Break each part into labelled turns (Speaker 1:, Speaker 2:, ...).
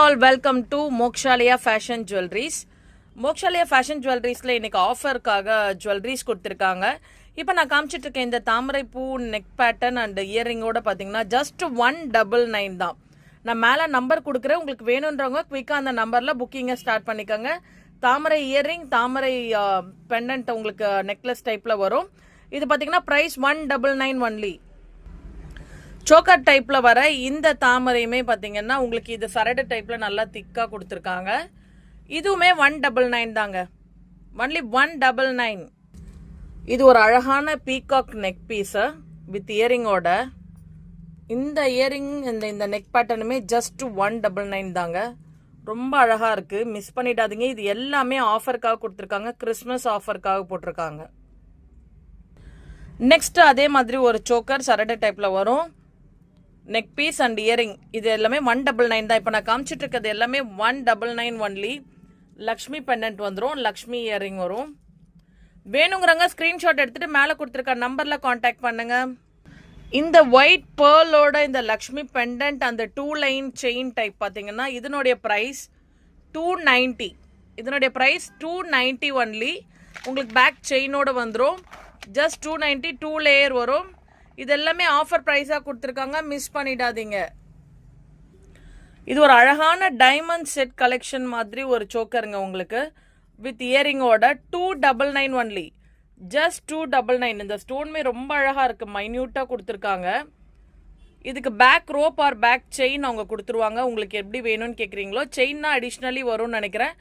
Speaker 1: All welcome to Mokshalaya Fashion Jewelries. Mokshalaya Fashion Jewelriesல இன்னைக்கு ஆஃபருக்காக jewelleries கொடுத்துருக்காங்க. இப்போ நான் காமிச்சிட்டு இருக்கேன் இந்த தாமரை பூ நெக் பேட்டர்ன் அண்ட் இயரிங்கோட பார்த்தீங்கன்னா ஜஸ்ட் 199 தான். நான் மேலே நம்பர் கொடுக்குறேன், உங்களுக்கு வேணுன்றவங்க குயிக்காக அந்த நம்பரில் புக்கிங்கை ஸ்டார்ட் பண்ணிக்கோங்க. தாமரை இயரிங், தாமரை பெண்டன்ட் உங்களுக்கு நெக்லஸ் டைப்பில் வரும். இது பார்த்தீங்கன்னா ப்ரைஸ் 199 ஒன்லி. சோக்கர் டைப்பில் வர இந்த தாமரையுமே பார்த்தீங்கன்னா உங்களுக்கு இது சரடு டைப்பில் நல்லா திக்காக கொடுத்துருக்காங்க. இதுவுமே 199 தாங்க, ஒன்லி 199. இது ஒரு அழகான பீகாக் நெக் பீஸு வித் இயரிங்கோட. இந்த இயரிங் இந்த நெக் பேட்டர்னுமே ஜஸ்ட் 199 தாங்க. ரொம்ப அழகாக இருக்குது, மிஸ் பண்ணிடாதீங்க. இது எல்லாமே ஆஃபருக்காக கொடுத்துருக்காங்க, கிறிஸ்மஸ் ஆஃபருக்காக போட்டிருக்காங்க. நெக்ஸ்ட் அதே மாதிரி ஒரு சோக்கர் சரடு டைப்பில் வரும், நெக் பீஸ் அண்ட் இயரிங். இது எல்லாமே 199 தான். இப்போ நான் காமிச்சிட்டு இருக்கிறது எல்லாமே 199 ஒன்லி. லக்ஷ்மி பெண்டன்ட் வந்துடும், லக்ஷ்மி இயரிங் வரும். வேணுங்கிறவங்க ஸ்க்ரீன்ஷாட் எடுத்துகிட்டு மேலே கொடுத்துருக்க நம்பரில் காண்டாக்ட் பண்ணுங்க. இந்த ஒயிட் பேர்லோட இந்த லக்ஷ்மி பெண்டன்ட் அந்த 2 லைன் செயின் டைப் பார்த்தீங்கன்னா இதனுடைய ப்ரைஸ் 290. இதனுடைய ப்ரைஸ் 290 ஒன்லி. உங்களுக்கு பேக் செயினோட வந்துடும், ஜஸ்ட் 290. 2 லேயர் வரும். இது எல்லாமே ஆஃபர் ப்ரைஸாக கொடுத்துருக்காங்க, மிஸ் பண்ணிடாதீங்க. இது ஒரு அழகான டைமண்ட் செட் கலெக்ஷன் மாதிரி ஒரு சோக்கருங்க உங்களுக்கு வித் இயரிங்கோட 299 ஒன்லி, ஜஸ்ட் 299. இந்த ஸ்டோன்மே ரொம்ப அழகாக இருக்குது, மைன்யூட்டாக கொடுத்துருக்காங்க. இதுக்கு back rope or back chain அவங்க கொடுத்துருவாங்க. உங்களுக்கு எப்படி வேணும்னு கேட்குறீங்களோ செயின்னா அடிஷ்னலி வரும்னு நினைக்கிறேன்.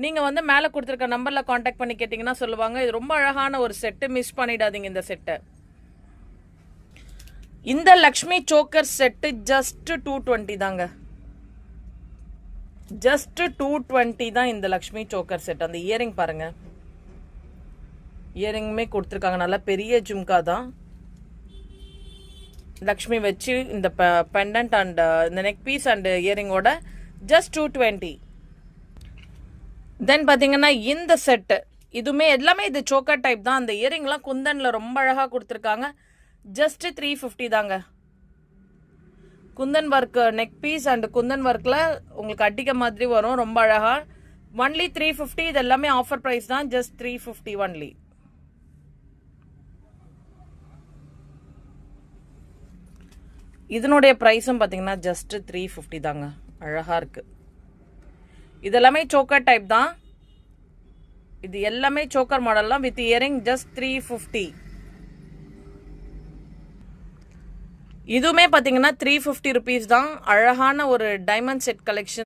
Speaker 1: நீங்கள் மேலே கொடுத்துருக்க நம்பரில் காண்டாக்ட் பண்ணி கேட்டிங்கன்னா சொல்லுவாங்க. இது ரொம்ப அழகான ஒரு செட்டு, மிஸ் பண்ணிடாதீங்க இந்த செட்டை. இந்த லக்ஷ்மி சோக்கர் செட்டு ஜஸ்ட் 220 தாங்க, ஜஸ்ட் 220 தான் இந்த லக்ஷ்மி சோக்கர் செட். அந்த இயரிங் பாருங்க, இயரிங்குமே கொடுத்துருக்காங்க, நல்லா பெரிய ஜும்கா தான். லக்ஷ்மி வச்சு இந்த பெண்டன்ட் அண்ட் இந்த நெக் பீஸ் அண்ட் இயரிங்கோட ஜஸ்ட் 220. தென் பார்த்தீங்கன்னா இந்த செட்டு இதுவுமே எல்லாமே இது சோக்கர் டைப் தான். அந்த இயரிங்லாம் குந்தனில் ரொம்ப அழகாக கொடுத்துருக்காங்க, ஜஸ்ட் 350 தாங்க. Kundan work neck piece and kundan ஒர்க்கில் உங்களுக்கு அடிக்க மாதிரி வரும், ரொம்ப அழகா. ஒன்லி 350. இது எல்லாமே ஆஃபர் ப்ரைஸ் தான், ஜஸ்ட் 350 ஒன்லி. இதனுடைய ப்ரைஸும் பார்த்தீங்கன்னா ஜஸ்ட் 350 தாங்க, அழகா இருக்கு. இது எல்லாமே சோக்கர் டைப் தான். இது எல்லாமே சோக்கர் மாடல்லாம் வித் இயரிங், ஜஸ்ட் 350. இதுவுமே பார்த்தீங்கன்னா 350 ருபீஸ் தான். அழகான ஒரு டைமண்ட் செட் கலெக்ஷன்.